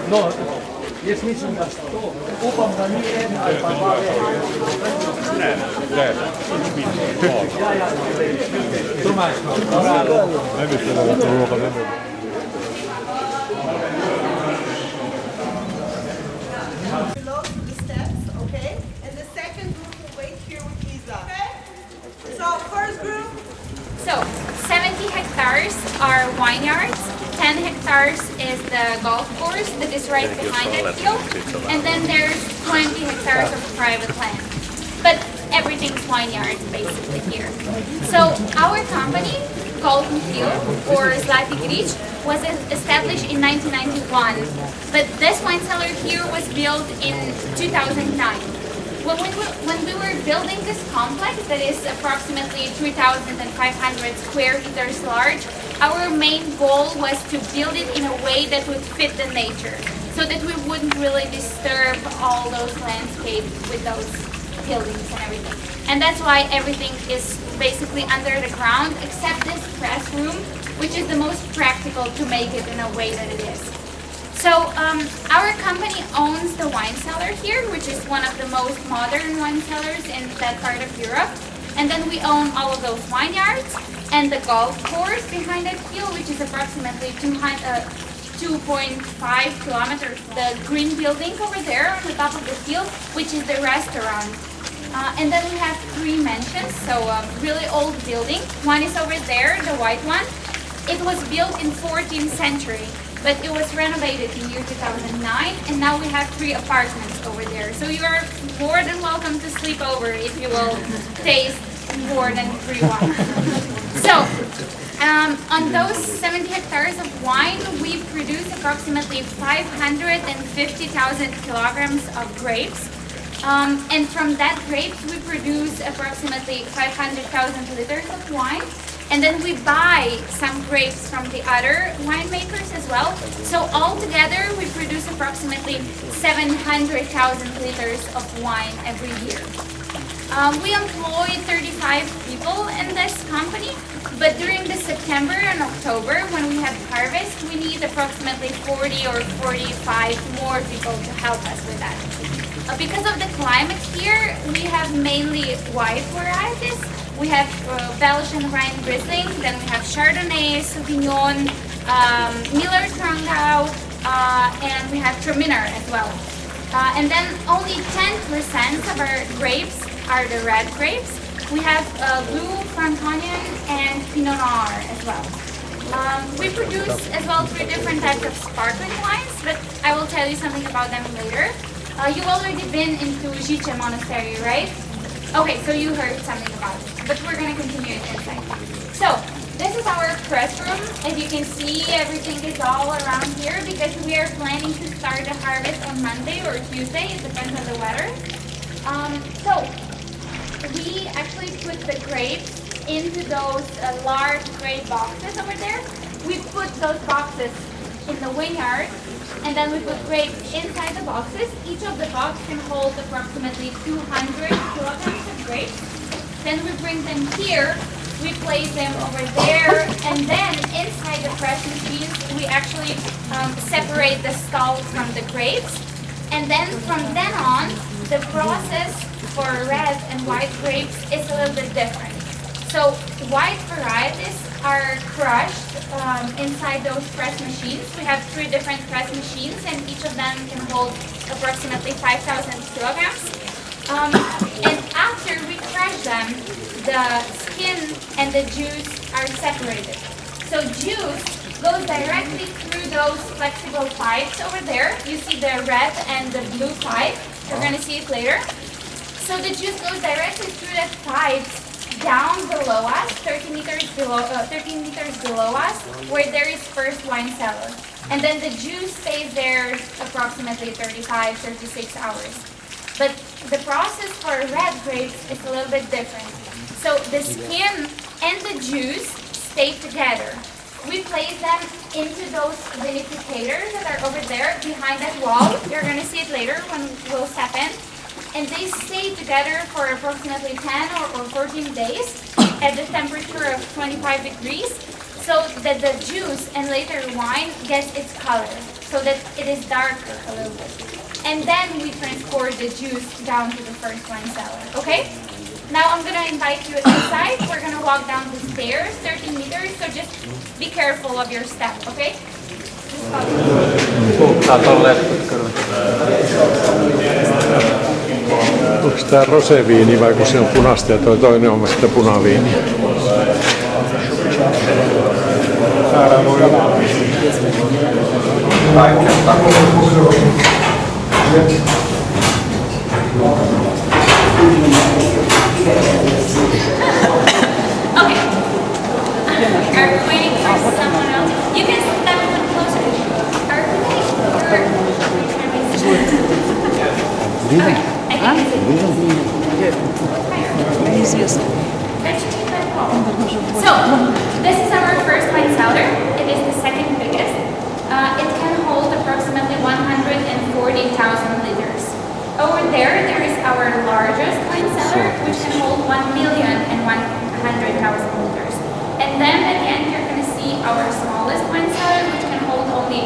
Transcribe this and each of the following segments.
No, jest mislim da upam da nije jedna, ali pa dva Ne, ne mislim da to uloga ne bude. Below to the steps, okay? And the second group will wait here with Lisa. Okay? So first group. So, 70 hectares are vineyards, 10 hectares is the golf course that is right behind that field, and then there's 20 hectares of private land. But everything's vineyard basically here. So, our company, called Viinitila, or Zlati Grič, was established in 1991, but this wine cellar here was built in 2009. When we were building this complex that is approximately 3,500 square meters large, our main goal was to build it in a way that would fit the nature, so that we wouldn't really disturb all those landscapes with those buildings and everything. And that's why everything is basically under the ground, except this press room, which is the most practical to make it in a way that it is. So our company owns the wine cellar here, which is one of the most modern wine cellars in that part of Europe. And then we own all of those vineyards and the golf course behind that field, which is approximately 2.5 kilometers. The green building over there on the top of the field, which is the restaurant. And then we have 3 mansions, so a really old building. One is over there, the white one. It was built in 14th century. But it was renovated in year 2009, and now we have 3 apartments over there. So you are more than welcome to sleep over if you will taste more than 3 wines. So, on those 70 hectares of wine, we produce approximately 550,000 kilograms of grapes. And from that grapes, we produce approximately 500,000 liters of wine. And then we buy some grapes from the other winemakers as well. So altogether, we produce approximately 700,000 liters of wine every year. We employ 35 people in this company, but during the September and October, when we have harvest, we need approximately 40 or 45 more people to help us with that. Because of the climate here, we have mainly white varieties. We have Belgian Rhine Riesling, then we have Chardonnay, Sauvignon, Miller Trangau, and we have Traminer as well. And then only 10% of our grapes are the red grapes. We have Loup, Franconian, and Pinot Noir as well. We produce as well 3 different types of sparkling wines, but I will tell you something about them later. You've already been into Žiča Monastery, right? Okay, so you heard something about it, but we're going to continue it inside. So, this is our press room. As you can see, everything is all around here because we are planning to start the harvest on Monday or Tuesday. It depends on the weather. So, we actually put the grapes into those large grape boxes over there. We put those boxes in the vineyard, and then we put grapes inside the boxes. Each of the box can hold approximately 200 kilograms of grapes. Then we bring them here, we place them over there, and then inside the press machines, we actually separate the stalks from the grapes. And then from then on, the process for red and white grapes is a little bit different. So white varieties are crushed inside those press machines. We have 3 different press machines, and each of them can hold approximately 5,000 kilograms. And after we crush them, the skin and the juice are separated. So juice goes directly through those flexible pipes over there. You see the red and the blue pipe. You're going to see it later. So the juice goes directly through that pipe down below us, 13 meters below us, where there is first wine cellar. And then the juice stays there approximately 35, 36 hours. But the process for red grapes is a little bit different. So the skin and the juice stay together. We place them into those vinificators that are over there behind that wall. You're going to see it later when we'll step in. And they stay together for approximately 10 or 14 days. at the temperature of 25 degrees so that the juice and later wine gets its color, so that it is darker a little bit. And then we transport the juice down to the first wine cellar, okay? Now I'm gonna invite you inside. We're gonna walk down the stairs, 30 meters, so just be careful of your step, okay? Just follow me. Onko tää roseviini vai kun se on punaista ja toi toinen on sitten punaviini? Täällä voi olla. Okay. Are we waiting for someone else? You can step one closer. Are we waiting for... Okay. I think it's So, this is our first wine cellar. It is the second biggest. It can hold approximately 140,000 liters. Over there is our largest wine cellar, which can hold 1,100,000 liters. And then at the end, you're going to see our smallest wine cellar, which can hold only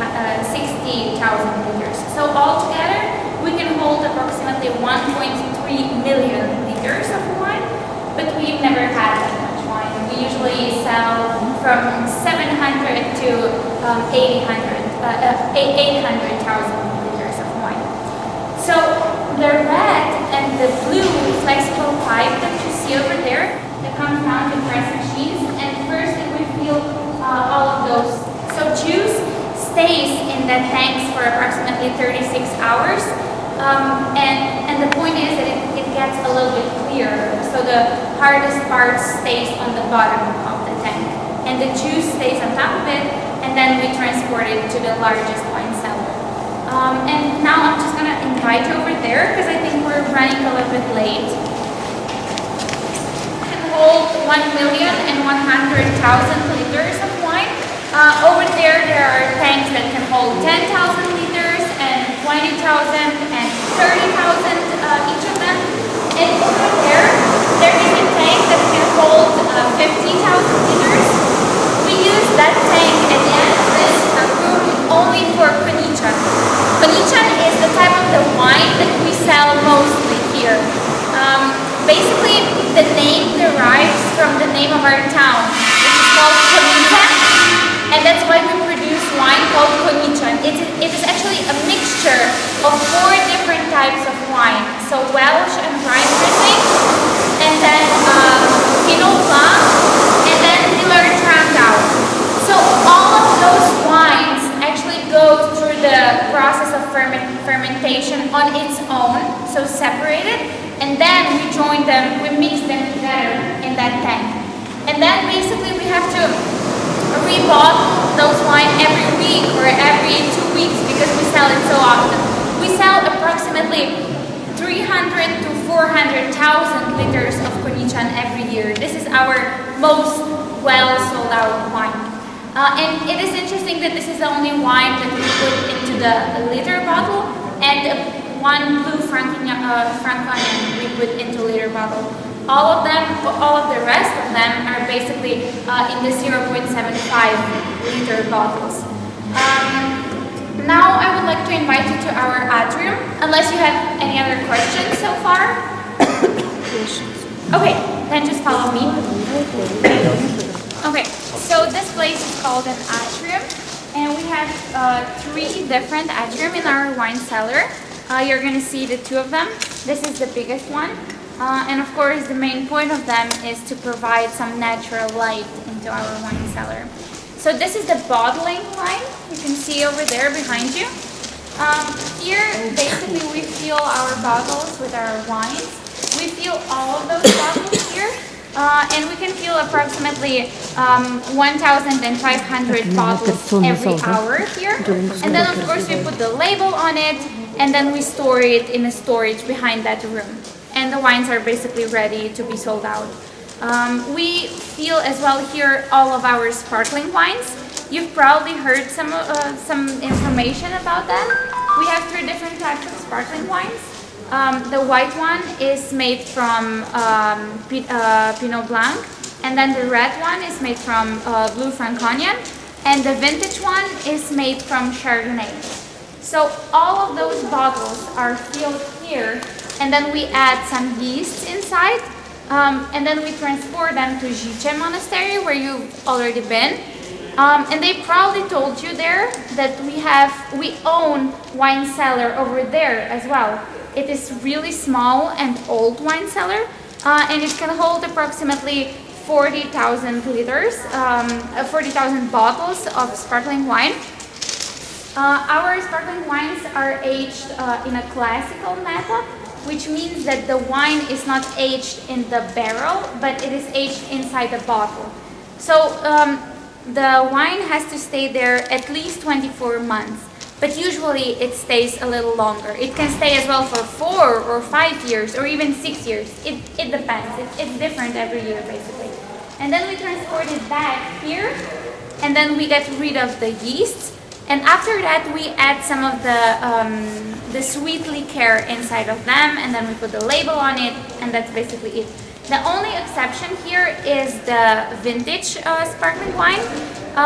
60,000 liters. So altogether, we can hold approximately 1.3 million liters of wine, but we've never had that much wine. We usually sell from 700 to 800,000 liters of wine. So the red and the blue flexible pipe that you see over there, that comes down to press machines, and first it will fill all of those. So juice stays in the tanks for approximately 36 hours. And the point is that it gets a little bit clearer, so the hardest part stays on the bottom of the tank, and the juice stays on top of it, and then we transport it to the largest wine cellar. And now I'm just gonna invite you over there because I think we're running a little bit late. It can hold 1,100,000 liters of wine. Over there are tanks that can hold 10,000 liters and 20,000 and 30,000 each of them. And over there is a tank that can hold 50,000 liters. We use that tank at the end of this room only for Konichan. Konichan is the type of the wine that we sell mostly here. Basically, the name derives from the name of our town, which is called Konica, and that's why we produce wine called Konichan. It is actually a mixture of 4 different types of wine. So Welsh and Rye Riesling, and then Pinot Blanc, and then Hiller Trandau. So all of those wines actually go through the process of fermentation on its own, so separated, and then we join them, we mix them together in that tank. And then basically we have to rebottle those wine every week or every 2 weeks because we sell it so often. We sell approximately 300 to 400,000 liters of Konichan every year. This is our most well sold out wine. And it is interesting that this is the only wine that we put into the liter bottle, and one blue Franconian we put into liter bottle. All of the rest of them are basically in the 0.75 liter bottles. Now I would like to invite you to our atrium, unless you have any other questions so far. Okay, then just follow me. Okay, so this place is called an atrium, and we have 3 different atrium in our wine cellar. You're gonna see the 2 of them. This is the biggest one. And of course, the main point of them is to provide some natural light into our wine cellar. So this is the bottling line. You can see over there behind you. Here, basically, we fill our bottles with our wines. We fill all of those bottles here. And we can fill approximately 1,500 bottles every hour here. And then, of course, we put the label on it, and then we store it in a storage behind that room. And the wines are basically ready to be sold out. We fill as well here all of our sparkling wines. You've probably heard some information about that. We have 3 different types of sparkling wines. The white one is made from Pinot Blanc, and then the red one is made from Blue Franconian, and the vintage one is made from Chardonnay. So all of those bottles are filled here, and then we add some yeast inside, and then we transport them to Życie Monastery, where you've already been. And they probably told you there that we own wine cellar over there as well. It is really small and old wine cellar, and it can hold approximately 40,000 liters, 40,000 bottles of sparkling wine. Our sparkling wines are aged in a classical method, which means that the wine is not aged in the barrel, but it is aged inside the bottle. So the wine has to stay there at least 24 months, but usually it stays a little longer. It can stay as well for 4 or 5 years or even 6 years. It depends. It's different every year basically. And then we transport it back here, and then we get rid of the yeast. And after that, we add some of the sweet liqueur inside of them, and then we put the label on it, and that's basically it. The only exception here is the vintage sparkling wine,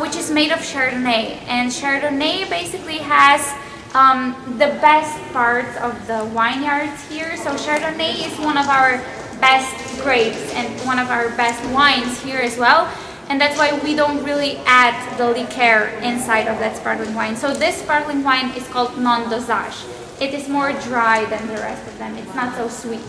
which is made of Chardonnay. And Chardonnay basically has the best parts of the vineyards here. So Chardonnay is one of our best grapes and one of our best wines here as well. And that's why we don't really add the liqueur inside of that sparkling wine. So this sparkling wine is called non-dosage. It is more dry than the rest of them. It's not so sweet.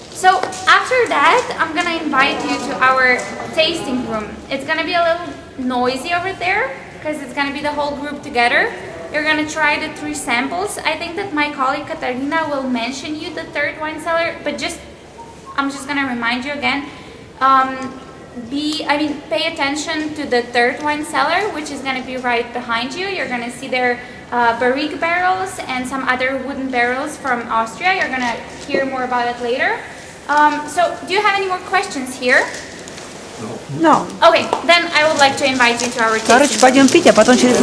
So after that, I'm gonna invite you to our tasting room. It's gonna be a little noisy over there because it's gonna be the whole group together. You're gonna try the 3 samples. I think that my colleague Katarina will mention you the third wine cellar, but I'm just gonna remind you again. Pay attention to the third wine cellar, which is going to be right behind you. You're going to see their barrique barrels and some other wooden barrels from Austria. You're going to hear more about it later. So, do you have any more questions here? No. Okay, then I would like to invite you to our Короче, tasting. пойдем пить, а потом через...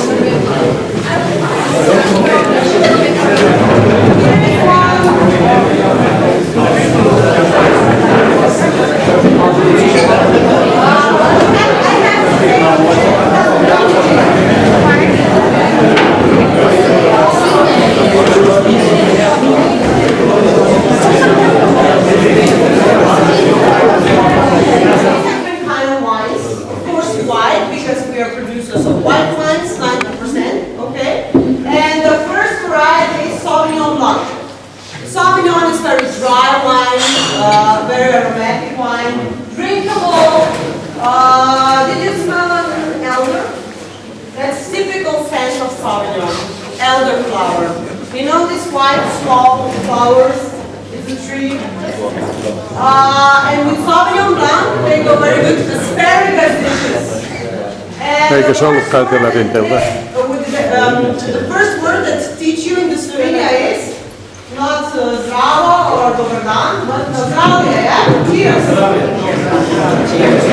Sauvignon is very dry wine, very aromatic wine, drinkable. Did you smell an elder? That's typical scent of Sauvignon, elderflower. You know these white small flowers? It's a tree. And with Sauvignon Blanc, they go very good to asparagus dishes. Eikö se ollut käytellä rinteeltä? The first word that teach you in the Slovenia is not zdravo or dobar dan, but zdravje, yeah? Cheers! Cheers!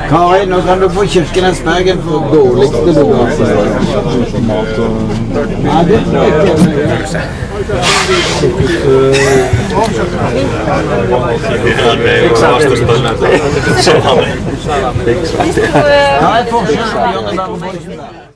Karin, nå kan du få Kirkenesbergen for dårligste leveranse. Ja, det tror jeg ikke. Hva er forskjellen på Jørgen og Boysen der?